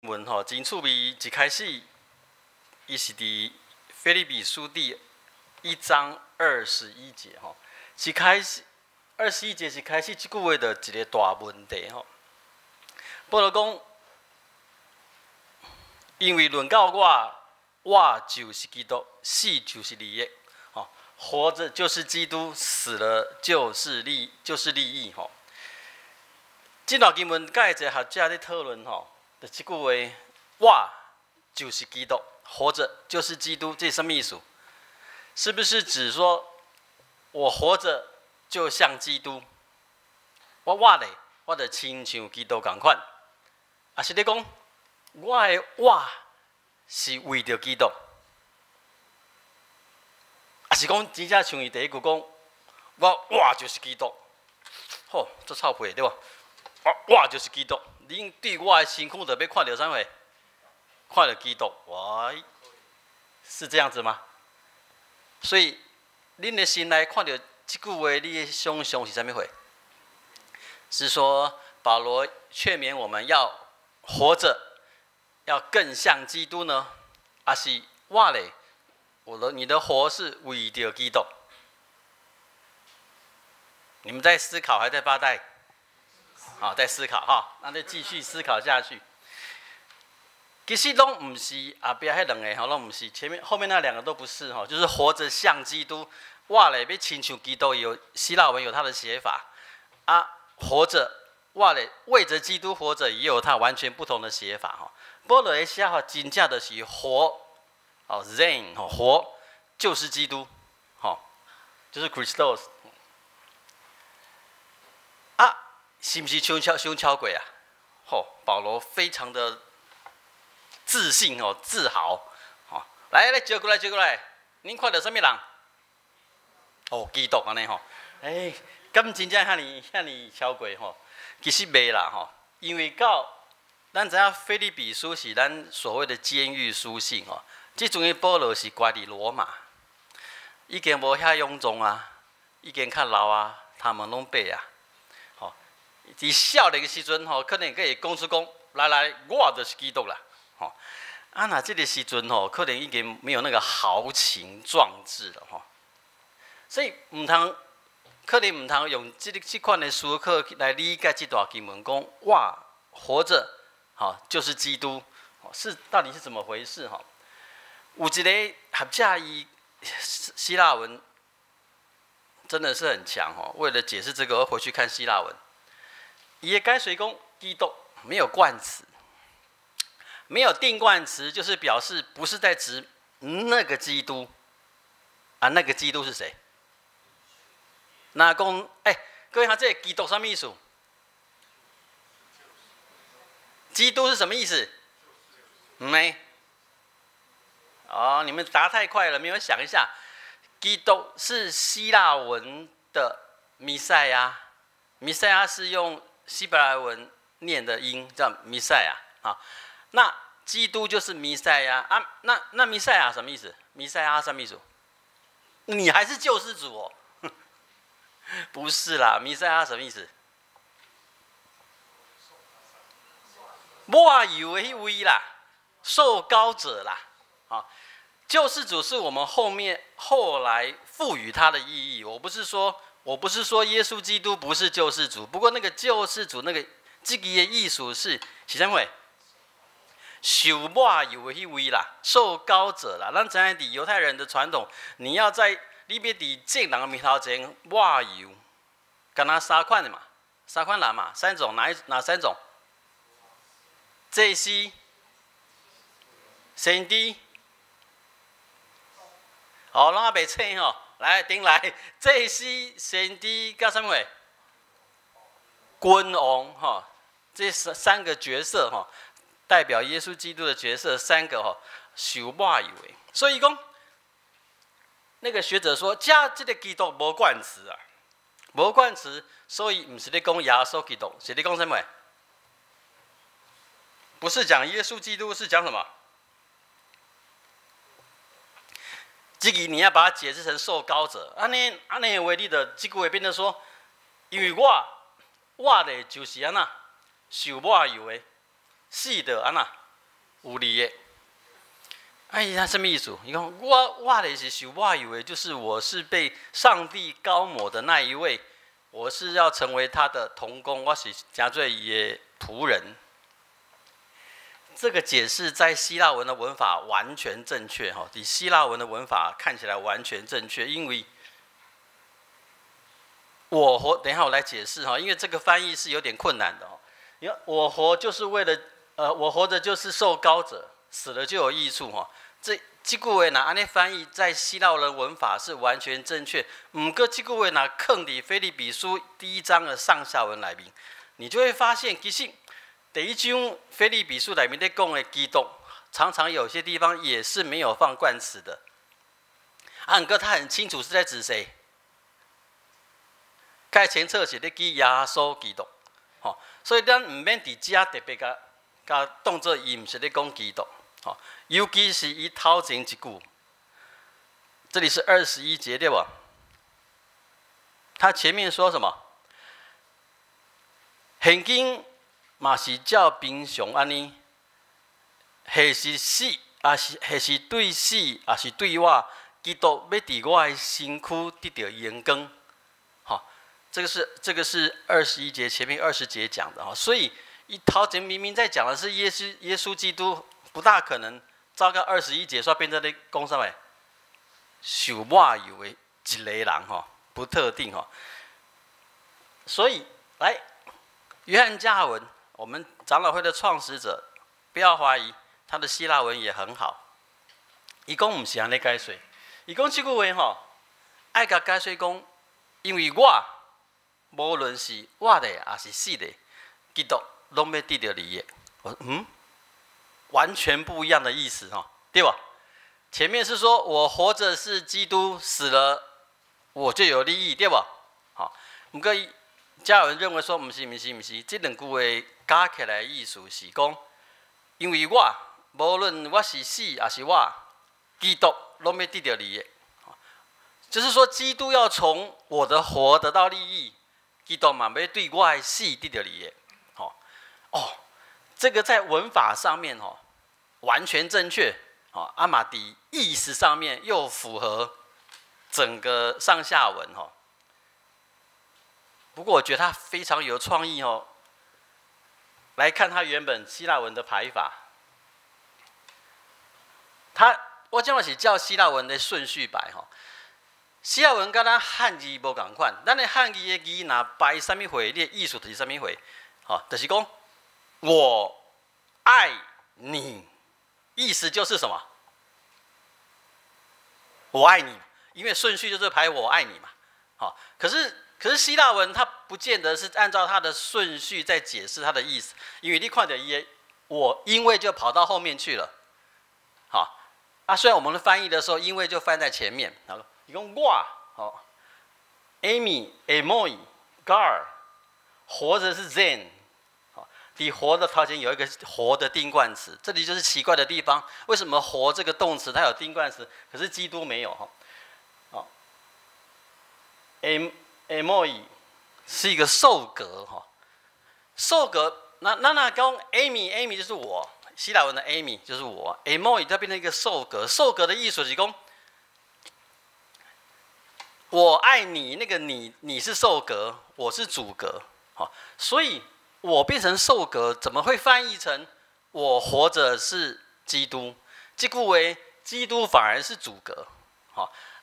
文吼真趣味，一开始伊是伫腓立比书第1章21节吼，是开始21节是开始即句话的一个大问题吼。保罗讲，因为论到我就是基督，死就是利益，吼，活着就是基督，死了就是利益吼。这段经文，甲一个学者咧讨论吼。的这句话，我就是基督，活着就是基督，这是什么意思？是不是指说我活着就像基督？我咧，我就亲像基督同款，啊是咧讲我的我是为着基督，啊是讲真正像伊第一句讲，我就是基督，吼，做臭屁对吧？我就是基督。恁对我的身躯就要看到啥货？看到基督，哇，是这样子吗？所以，恁的心内看到这句话，你的想象是啥物货？是说保罗劝勉我们要活着，要更像基督呢？还是我嘞？你的活是为着基督？你们在思考还在发呆？好，在思考哈，那就继续思考下去。其实拢唔是后边迄两个吼，拢唔是后面那两个都不是哈，就是活着像基督，我嘞要亲像基督，有希腊文有它的写法啊，活着我嘞为着基督活着，也有它完全不同的写法哈。保罗的写法真正的是活，哦 ，Zen 哦，活就是基督，哦，就是 Christos。是不是胸敲鬼啊？吼，保罗非常的自信哦，自豪哦。来，接过来，恁看到什么人？哦，基督安尼吼。敢真正遐尼敲鬼吼？其实袂啦吼，因为咱知影腓立比书是咱所谓的监狱书信吼。即阵的保罗是住伫罗马，已经无遐臃肿啊，已经较老啊，他们拢白啊。伫少年的时阵吼，可能可以讲出讲，来，我就是基督啦，吼。那这个时阵吼，可能已经没有那个豪情壮志了吼。所以可能唔通用这款的书课来理解这段经文，讲我活着，好就是基督，到底是怎么回事哈？有一个学者伊希腊文真的是很强哦，为了解释这个，我回去看希腊文。也该随公基督没有冠词，没有定冠词，就是表示不是在指那个基督啊，那个基督是谁？那公各位看这基督什么意思？基督是什么意思？没哦，你们答太快了，没有想一下，基督是希腊文的弥赛亚，弥赛亚是用希伯来文念的音叫弥赛亚啊，那基督就是弥赛亚啊，那弥赛亚什么意思？弥赛亚什么意思？你还是救世主哦？不是啦，弥赛亚什么意思？抹油的那位啦，受膏者啦，啊，救世主是我们后来赋予他的意义。我不是说耶稣基督不是救世主，不过那个救世主那个这个的意思是什么？受抹油的那位啦，受膏者啦。咱知影伫犹太人的传统，你要伫众人的面头前抹油，敢若三款的嘛，三款人嘛，三种哪三种？祭司、先知，好，咱也袂清吼。来，顶来，祭司、先知甲什么？君王哈，这三个角色哈，代表耶稣基督的角色三个哈，受抹油的。所以讲，那个学者说，加这个基督无冠词啊，无冠词，所以不是在讲耶稣基督，是在讲什么？不是讲耶稣基督，是讲什么？这个你要把它解释成受膏者，安尼的话，你的这句话变成说，因为我的就是安那受抹油的，死的安那有利的。哎，他什么意思？你看，我的是受我以为就是我是被上帝高抹的那一位，我是要成为他的同工，我是加罪也仆人。这个解释在希腊文的文法完全正确哈，以希腊文的文法看起来完全正确，因为我活，等一下我来解释哈，因为这个翻译是有点困难的哦。你看，我活就是为了我活着就是受膏者，死了就有益处哈。这句话呢，按呢翻译在希腊人文法是完全正确。不过这句话呢，放在腓立比书第1章的上下文里面，你就会发现，其实第1章腓立比书里面在讲的基督，常常有些地方也是没有放冠词的。不过他很清楚是在指谁。盖前册是在指耶稣基督，吼，所以咱唔免伫遮特别甲当作伊唔是在讲基督。尤其是伊头前一句，这里是21节对吧？他前面说什么？现今嘛是照平常安尼，或是死，还是对死，还是对我，基督要伫我的身躯得到荣光。好，这个是21节前面20节讲的哈，所以伊头前明明在讲的是耶稣基督。不大可能照到21节说变成咧讲啥物？受我有的一个人哈，不特定哈。所以来，约翰加尔文，我们长老会的创始者，不要怀疑他的希腊文也很好。伊讲唔是安尼解说，伊讲这句话吼，爱甲解说讲，因为我无论是活的还是死的，基督拢要得到利益。完全不一样的意思哈，对吧？前面是说我活着是基督，死了我就有利益，对吧？好，不过加尔文认为说，不是，这两句话加起来的意思是讲，因为我无论我是死还是我，基督拢要得到利益，就是说基督要从我的活得到利益，基督嘛要对我的死得到利益，这个在文法上面完全正确，阿玛迪意识上面又符合整个上下文不过我觉得他非常有创意来看他原本希腊文的排法，我讲的是照希腊文的顺序排希腊文跟咱汉字无同款，咱的汉字的字若排什么回，你的意思就是什么回，就是讲。我爱你，意思就是什么？我爱你，因为顺序就是排我爱你嘛。可是希腊文它不见得是按照它的顺序在解释它的意思，因为你看到我因为就跑到后面去了。虽然我们翻译的时候，因为就翻在前面，你讲我，Amy、Amoy、Gar， 活着是 Zen。你活的头前有一个活的定冠词，这里就是奇怪的地方。为什么活这个动词它有定冠词，可是基督没有？Amoy 是一个受格受格那讲 Amy 就是我，希腊文的 Amy 就是我 ，Amoy 它变成一个受格，受格的意思是讲我爱你，那个你是受格，我是主格，所以。我变成受格，怎么会翻译成我活着是基督？这句为基督反而是主格，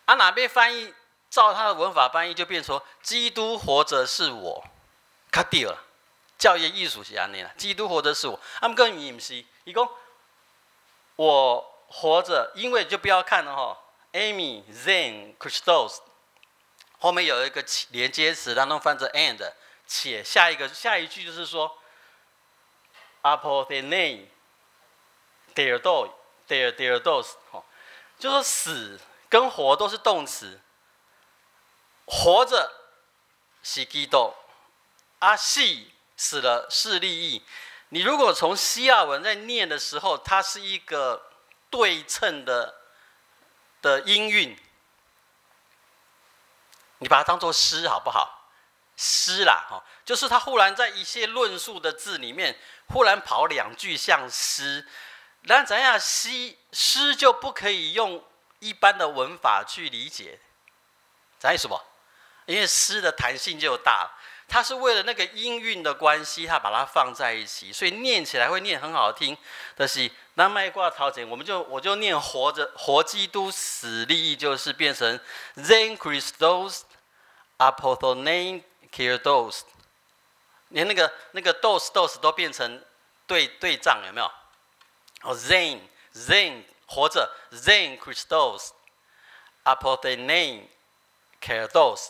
哪边翻译照他的文法翻译就变成说基督活着是我，较对了。教业艺术是安尼啦，基督活着是我，不过伊唔是，伊讲我活着，因为就不要看了Amy、Zen、Christos 后面有一个连接词，当中翻成 and。且下一句就是说 ，apothene theodos， 就说死跟活都是动词，活着是基督，死了是利益。你如果从希腊文在念的时候，它是一个对称的音韵，你把它当作诗好不好？诗啦，就是他忽然在一些论述的字里面，忽然跑2句像诗，咱知影诗就不可以用一般的文法去理解，知意思不？因为诗的弹性就大，它是为了那个音韵的关系，它把它放在一起，所以念起来会念很好听。但是咱卖挂头前，我就念活基督死立意，就是变成 Zen Christos Apothonein Kyrdos， 连那个 dos 都变成对仗，有没有？哦 ，Zen 活着 Zen Christos Apothonein Kyrdos。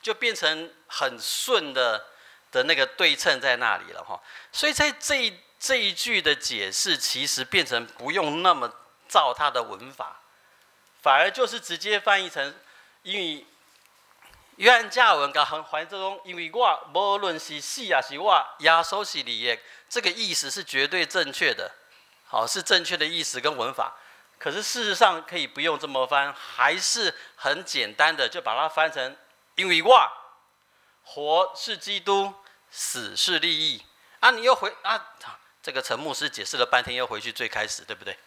就变成很顺的那个对称在那里了哈，所以在这一句的解释，其实变成不用那么照它的文法，反而就是直接翻译成，因为约翰加尔文甲还这种，因为我无论是死也是我，耶稣是你的，这个意思是绝对正确的，好，是正确的意思跟文法。可是事实上可以不用这么翻，还是很简单的就把它翻成。因为我活是基督，死是利益啊！你又这个陈牧师解释了半天，又回去最开始，对不对？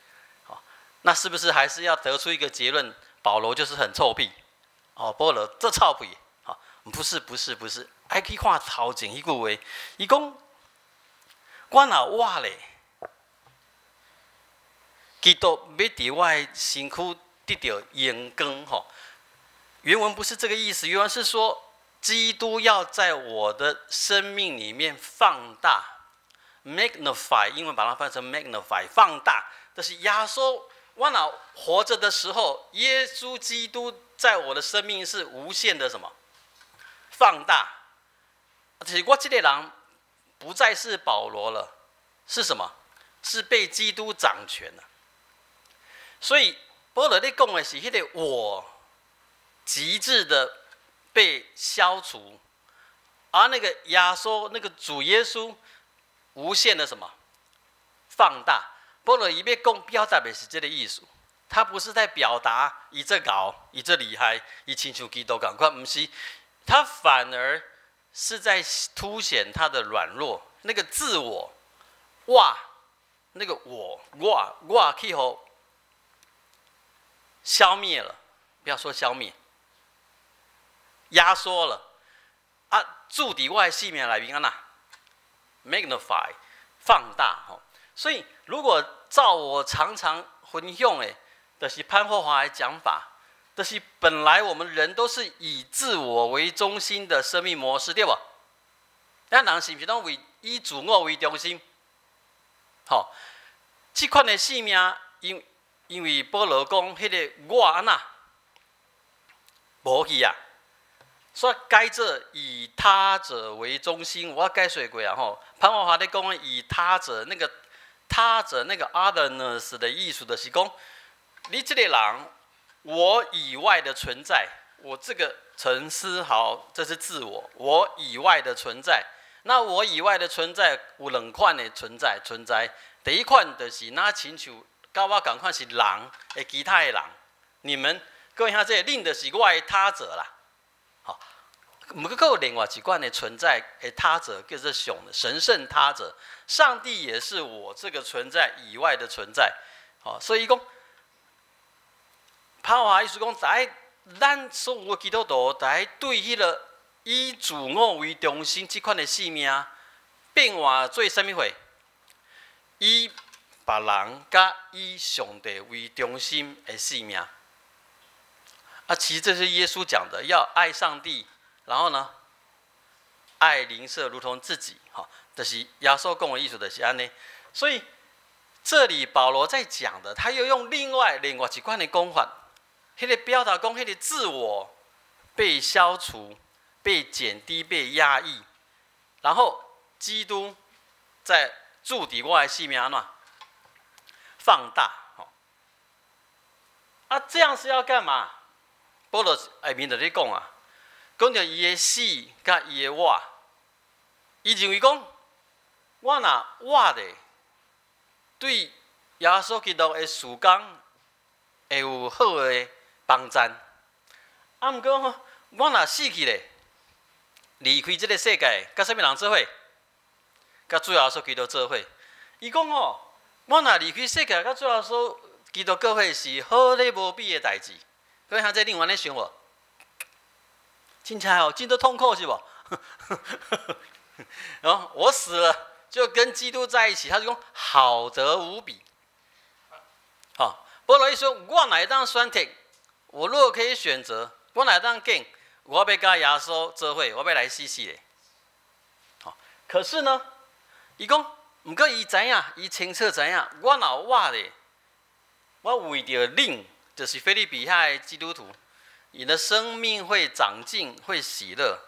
好，那是不是还是要得出一个结论？保罗就是很臭屁哦，保罗这臭屁，好，不是，还可以看头前一句话，伊讲我若活咧，基督要伫我的身躯得到荣光吼。原文不是这个意思，原文是说，基督要在我的生命里面放大 ，magnify， 英文把它翻成 magnify， 放大。但是耶稣，我若活着的时候，耶稣基督在我的生命是无限的什么？放大。就是我这个人不再是保罗了，是什么？是被基督掌权了。所以保罗在讲的是那个我。极致的被消除，而那个耶稣，那个主耶稣，无限的什么放大。保罗伊要讲表达的是这个意思，他不是在表达伊这高，伊这厉害，伊亲像基督同款，不是，他反而是在凸显他的软弱，那个自我，哇，那个我去后消灭了，不要说消灭。压缩了啊，注伫我的生命里面啊 ，magnify 放大吼。所以如果照我常常分享的，就是潘霍华的讲法，就是本来我们人都是以自我为中心的生命模式，对不？咱人是不是拢以自我为中心？好，这款的生命，因为保罗讲迄个我安那无去啊。所以该这以他者为中心，我解说过啊吼。潘华华在讲以他者那个otherness 的意思，就是讲你这个人，我以外的存在，我这个陈思豪，这是自我，我以外的存在。那我以外的存在有两款的存在。第一款就是那亲像跟我同款是人的其他的人，你们各位看这另的是我的他者啦。好，不过有另外一款的存在的他者，叫做神圣他者。上帝也是我这个存在以外的存在。好，所以讲，潘华意思讲，咱所有的基督徒，对迄个以自我为中心这款的生命，变换做什么货？以别人甲以上帝为中心的生命。其实这是耶稣讲的，要爱上帝，然后呢，爱邻舍如同自己，哈，就是耶稣讲的意思就是安尼。所以这里保罗在讲的，他又用另外一款的讲法，迄个表达讲，迄个自我被消除、被减低、被压抑，然后基督在住伫我的生命安怎放大，这样是要干嘛？保罗下面就咧讲啊，讲到伊的死甲伊的我，伊认为讲，我若活咧，对耶稣基督的事工会有好的帮助。毋过我若死去咧，离开这个世界，甲什么人做伙？甲主耶稣基督做伙。伊讲我若离开世界，到最后说基督教会是好咧无比的代志。各位兄弟，另外咧想无？听起来哦，真的痛苦是不？然后我死了就跟基督在一起，他就讲好得无比。好，保罗一说，我哪当选择？我如果可以选择，我哪当拣？我要跟耶稣做伙，我要来死死的。好，可是呢，伊讲，毋过伊知影，伊清楚知影，我若活咧，我为着恁，就是腓立比遐的基督徒，你的生命会长进，会喜乐。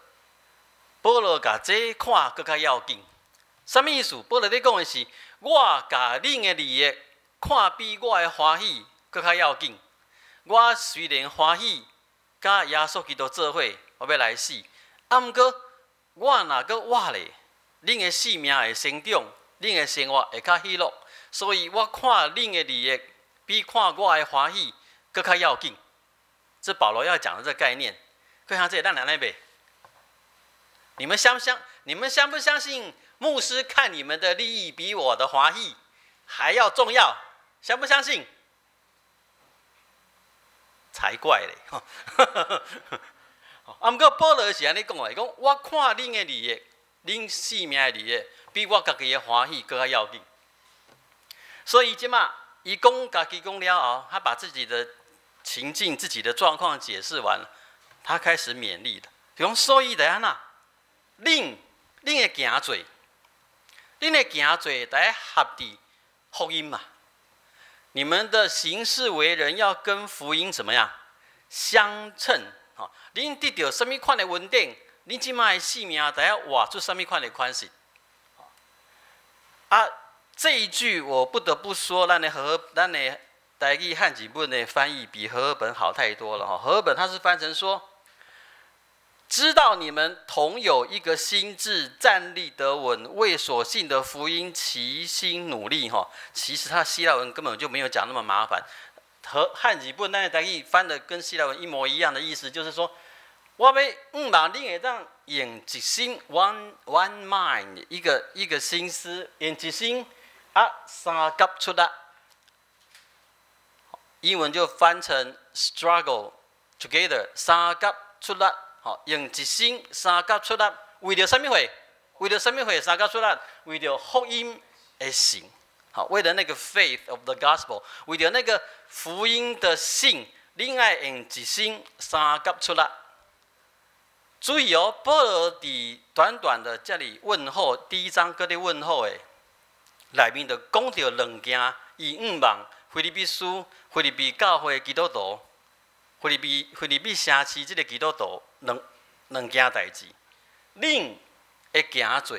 保罗甲这看更较要紧，什么意思？保罗咧讲的是，我甲恁的利益看比我的欢喜更较要紧。我虽然欢喜，甲耶稣基督做伙，我要来死。毋过我若阁活咧，恁的性命会成长，恁的生活会较喜乐。所以我看恁的利益比看我的欢喜更较要紧。这保罗要讲的这个概念，各位看这咱来背。你们相不相信牧师看你们的利益比我的华裔还要重要？相不相信？才怪嘞！不过保罗是安尼讲的，讲我看恁的利益，恁性命的利益，比我家己的欢喜更要紧。所以即马伊讲家己讲了后，他把自己的情境、自己的状况解释完了，他开始勉励了。讲所以就安那。恁会行做，恁会行做，得合伫福音嘛。你们的行事为人要跟福音怎么样相称？吼，恁得到什么款的稳定？恁即摆的性命得要活出什么款的款式？啊，这一句我不得不说，咱的台语汉语本的翻译比和合本好太多了哈。和合本它是翻成说。知道你们同有一个心志，站立得稳，为所信的福音齐心努力。哈，其实他希腊文根本就没有讲那么麻烦，和汉语本那台语翻的跟希腊文一模一样的意思，就是说，我要望恁会当用一心 one mind 一个心思，用一心啊三甲出力。英文就翻成 struggle together 三甲出力。好，用一心三甲出力，为了什么会？为了什么会三甲出力？为了福音的信，好，为了那个 faith of the gospel， 为了那个福音的信，恁爱用一心三甲出力。注意哦，保罗伫短短的这里问候，第一章嗰啲问候诶，内面就讲到两件，伊望腓立比书、腓立比教会基督徒。腓立比城市这个基督徒两件代志，恁会行做，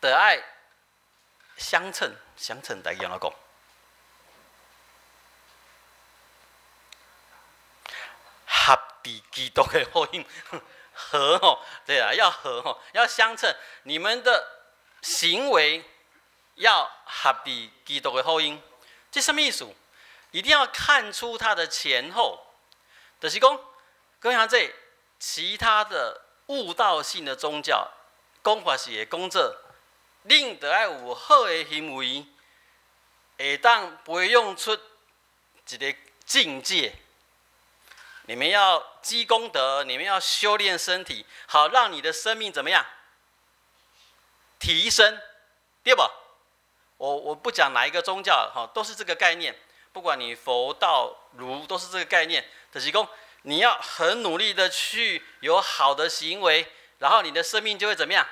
得爱相称代志安怎讲？合伫基督的福音，和吼，对啊，要和吼，要相称，你们的行为要合伫基督的福音，这什么意思？一定要看出它的前后。就是讲，各位兄弟，其他的悟道性的宗教讲法是会讲做，恁得要有好的行为，会当培养出一个境界。你们要积功德，你们要修炼身体，好让你的生命怎么样提升，对吧？我不讲哪一个宗教，哈，都是这个概念。不管你佛道儒，都是这个概念。就是讲，你要很努力的去有好的行为，然后你的生命就会怎么样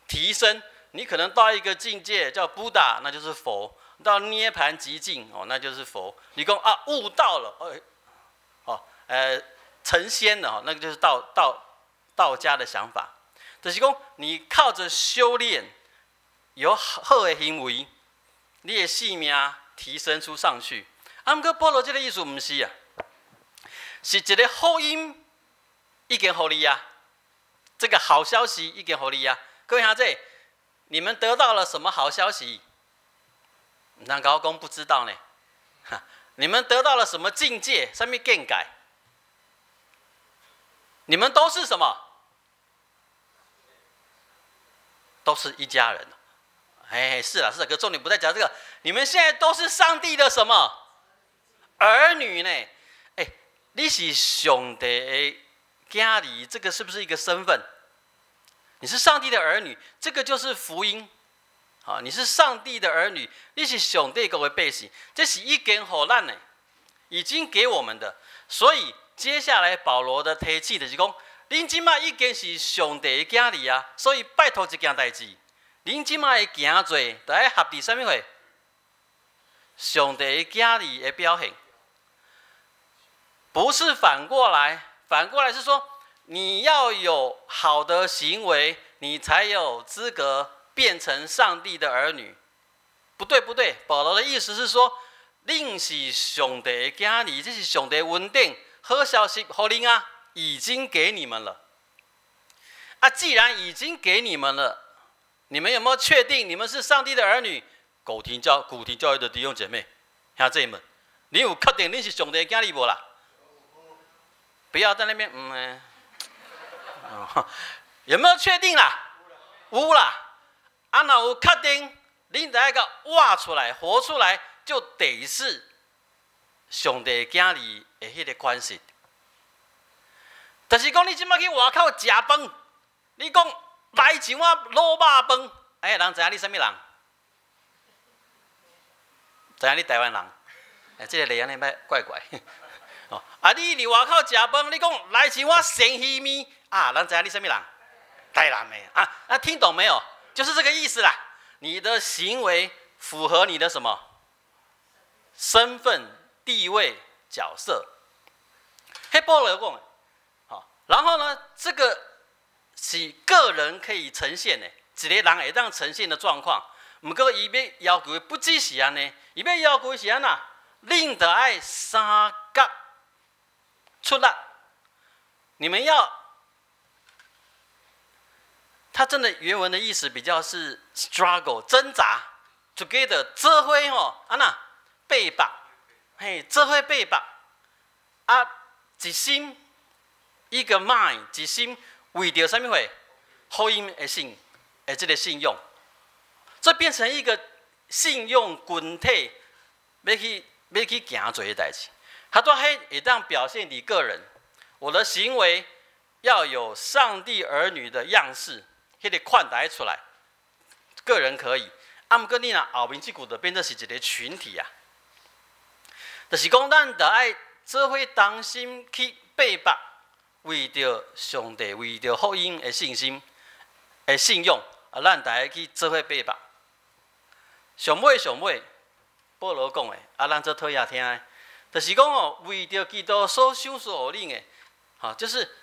提升？你可能到一个境界叫布达，那就是佛；到涅槃极境哦，那就是佛。你讲啊，悟到了，成仙了，那个就是道家的想法。就是讲，你靠着修炼，有好的行为，你的性命提升出上去。不过保罗这个意思不是啊。是一个福音已经给你啊，这个好消息已经给你啊。各位兄弟，你们得到了什么好消息？那高公不知道呢。你们得到了什么境界？什么见解？你们都是什么？都是一家人。哎，是啦，可重点不在讲这个，你们现在都是上帝的什么儿女呢？哎，你是上帝的家里，这个是不是一个身份？你是上帝的儿女，这个就是福音。啊，你是上帝的儿女，你是上帝国的百姓，这是已经给咱的，已经给我们的。所以接下来保罗的提醒就是讲，恁即马已经是上帝的家里啊，所以拜托一件代志，恁即马的行做，就要合伫啥物货？上帝的家里的表现，不是反过来。反过来是说，你要有好的行为，你才有资格变成上帝的儿女。不对，不对，保罗的意思是说，恁是上帝的家里，这是上帝恩典好消息，给恁啊，已经给你们了。啊，既然已经给你们了，你们有没有确定你们是上帝的儿女？古亭教育的弟兄姐妹，兄弟们，你有确定你是上帝的家里无啦？不要在那边有没有确定啦？有啦。啊，若有确定，恁得个挖出来、活出来，就得是上帝家里的迄个关系。但是讲你即摆去外口食饭，你讲来一碗卤肉饭，哎，人知影你什么人？知影你台湾人？哎，这个例安尼歹怪怪。哦，啊，你伫外口食饭，你讲来一碗生鱼面，啊，人知影你什么人？台南的啊，听懂没有？就是这个意思啦。你的行为符合你的什么身份、地位、角色？黑保罗讲的，好，然后呢，这个是个人可以呈现的，一个人会当呈现的状况。不过，伊要要求的不只是安尼，伊要要求是安那，恁得爱三角出力，你们要。他真的原文的意思比较是 struggle 挣扎 ，together 做伙吼，安那背吧，嘿，做伙背吧，啊，一心一个 mind， 一心为着什么货？福音的信，这个信用，这变成一个信用群体，要去行做的代志。他说：“嘿，会当表现你个人，我的行为要有上帝儿女的样式。”迄个款带出来，个人可以，啊，毋过你若后面即句就变做是一个群体啊。就是讲，咱得爱做伙同心去背吧，为着上帝，为着福音的信心、的信用，啊，咱大家去做伙背吧。上尾，保罗讲的，啊，咱做讨也听的，就是讲哦，为着基督所享受予恁的，好，就是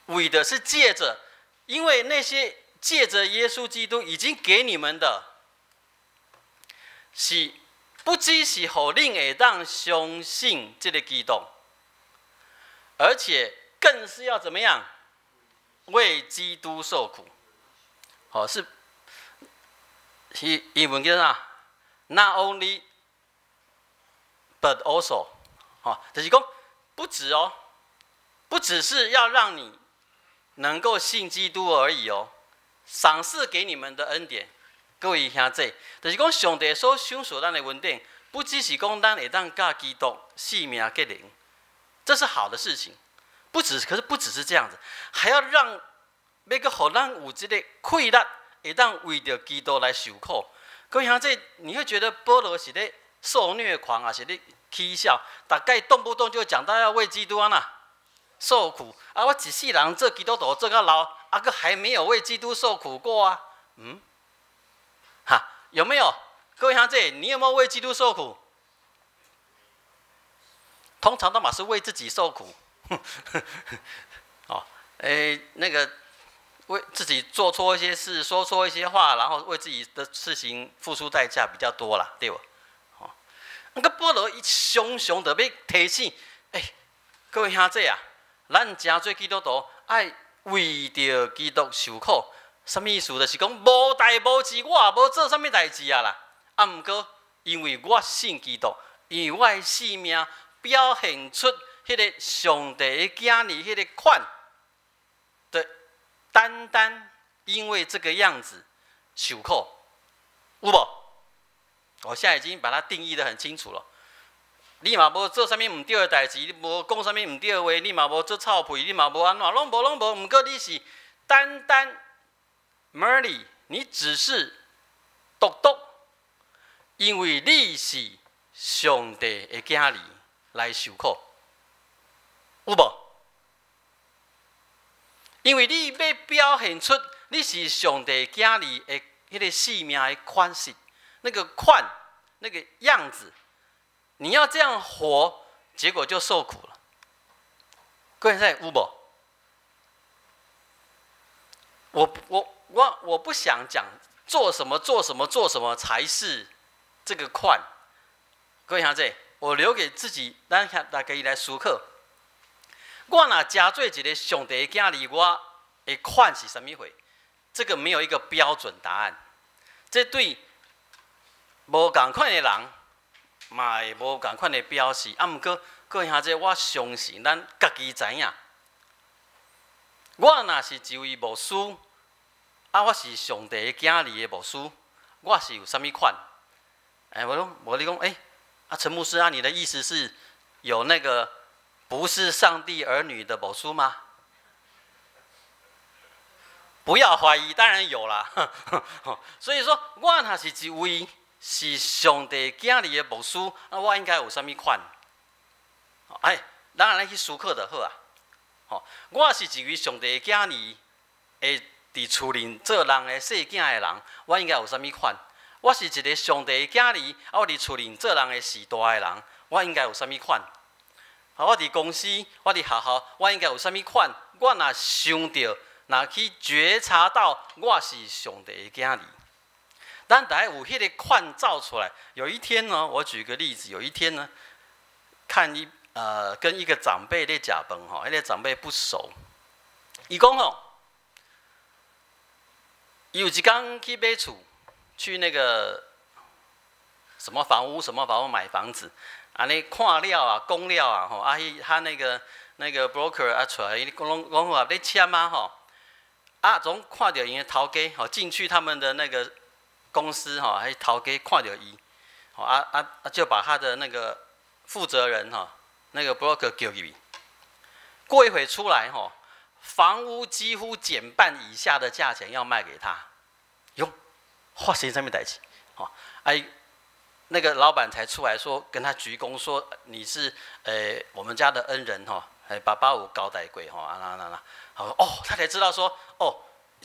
为的是借着，因为那些。借着耶稣基督已经给你们的，是不只是互恁会当相信这个基督，而且更是要怎么样为基督受苦。好，是英文叫啥 ？Not only, but also， 好，就是讲不止哦，不只是要让你能够信基督而已哦。赏赐给你们的恩典，各位兄弟，就是讲上帝所享受咱的恩典，不只是讲咱会当甲基督性命结灵，这是好的事情。可是不只是这样子，还要让要个互咱有这个气力，会当为着基督来受苦。各位兄弟，你会觉得保罗是咧受虐狂，还是咧嬉笑？大概动不动就讲到要为基督受苦啊！我一世人做基督徒做到老。啊，个还没有为基督受苦过啊？有没有？各位兄弟，你有没有为基督受苦？通常都嘛是为自己受苦。哦，那个为自己做错一些事，说错一些话，然后为自己的事情付出代价比较多啦，对不？哦，那个保罗一熊的要提醒，各位兄弟啊，咱真做基督徒爱。为着基督受苦，什么意思？就是讲无代无志，我也无做什么代志啊啦。啊，毋过因为我信基督，因为我的性命表现出迄个上帝的家里迄个款的，单因为这个样子受苦，有无？我现在已经把它定义得很清楚了。你嘛无做啥物唔对的代志，你无讲啥物唔对的话，你嘛无做臭屁，你嘛无安怎，拢无。毋过你是单单 merely， 你只是独独，因为你是上帝的囝儿来受苦，有无？因为你要表现出你是上帝囝儿的迄个性命的款式，那个款，那个样子。你要这样活，结果就受苦了。各位在有无？我不想讲做什么才是这个款。各位看这，我留给自己，咱大家来思考。我若加做一个上帝的囝儿，我的款是什么回？这个没有一个标准答案。这对无同款的人。嘛会无共款的表示，毋过各位兄弟，我相信咱家己知影。我若是一位牧师，我是上帝的囝儿的牧师，我是有啥物款？我你讲，陈牧师啊，你的意思是有那个不是上帝儿女的牧师吗？不要怀疑，当然有啦。所以说，我若是一位。是上帝囝儿的牧师，我应该有啥物款？当然咱去思考就好啊。我是一位上帝囝儿，会伫厝里做人的细囝的人，我应该有啥物款？我是一个上帝囝儿，我伫厝里做人的士大的人，我应该有啥物款？我伫公司，我伫学校，我应该有啥物款？我若想到，若去觉察到我是上帝的囝儿。咱大家有迄个款照出来。有一天呢，我举个例子，有一天呢，跟一个长辈在食饭吼，那个长辈不熟，伊讲吼，伊有一天去买厝，去那个什么房屋买房子，安尼看了啊，讲了啊，吼，他那个 broker 出来，讲话咧签啊吼，总看到因的头家吼进去他们的那个。公司哈，还头家看到伊，就把他的那个负责人哈，那个 broker 叫去。过一会出来哈，房屋几乎减半以下的价钱要卖给他，哟，发生什么代志？那个老板才出来说，跟他鞠躬说你是我们家的恩人哈，爸爸有交代过哈，他才知道说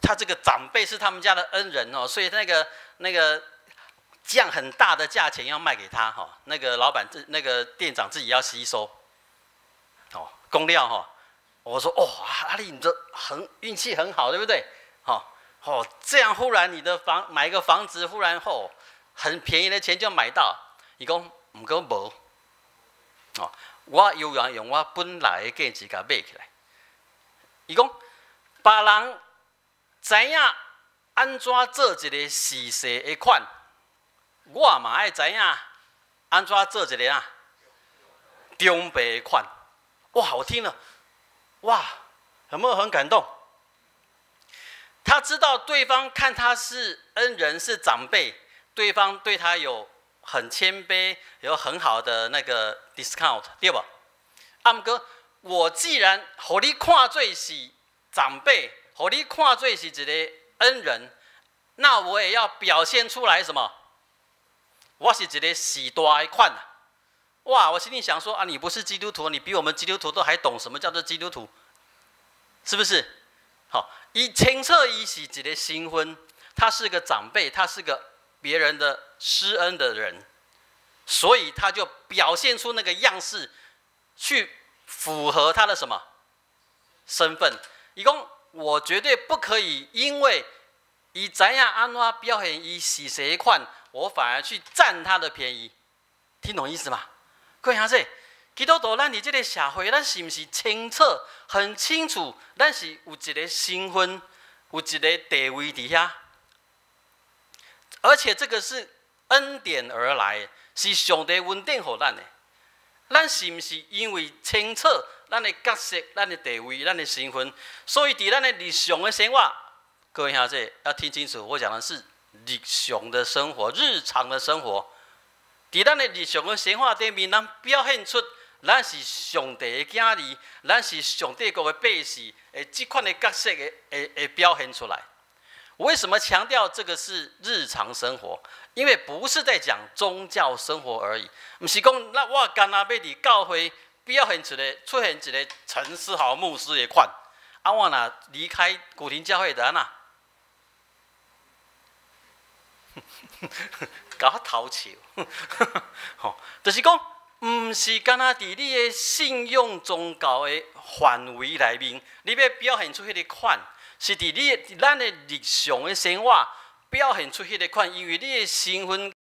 他这个长辈是他们家的恩人哦，所以那个降很大的价钱要卖给他哈，那个老板那个店长自己要吸收，公料哈，我说阿丽你这运气很好对不对？这样忽然你的买一个房子忽然很便宜的钱就买到，伊讲唔过无，我有用我本来的价钱甲买起来，伊讲别人。知影安怎做一个实势的款，我嘛爱知影安怎做一个中辈的款。哇，我听了，哇，有没有很感动？他知道对方看他是恩人是长辈，对方对他有很谦卑，有很好的那个 discount， 对吧？毋过我既然互你看做是长辈。互你看做是一个恩人，那我也要表现出来什么？我是一个士大的款啊！哇，我心里想说你不是基督徒，你比我们基督徒都还懂什么叫做基督徒，是不是？伊清澈伊是一个新婚，他是个长辈，他是个别人的施恩的人，所以他就表现出那个样式，去符合他的什么身份？伊讲。我绝对不可以因为伊知影安怎表现伊是谁款，我反而去占他的便宜，听懂意思吗？各位兄弟，基督徒咱伫这个社会，咱是不是清澈很清楚？咱是有一个身份，有一个地位伫遐，而且这个是恩典而来，是上帝恩典给咱的。咱是不是因为清澈？咱的角色、咱的地位、咱的身份，所以伫咱的日常的生活，各位兄弟要听清楚，我讲的是日常的生活、日常的生活，伫咱的日常的生活顶面，咱表现出咱是上帝的囝儿，咱是上帝国的百姓，这款的角色会表现出来。为什么强调这个是日常生活？因为不是在讲宗教生活而已，不是讲那我干那要伫教会表现出现一个陈思豪牧师的款，啊我若离开古亭教会的安那，甲我偷笑，吼，就是讲，唔是干那伫你的信用宗教的范围内面，你要表现出迄个款。是伫咱的日常的生活表现出迄个款，因为你的身份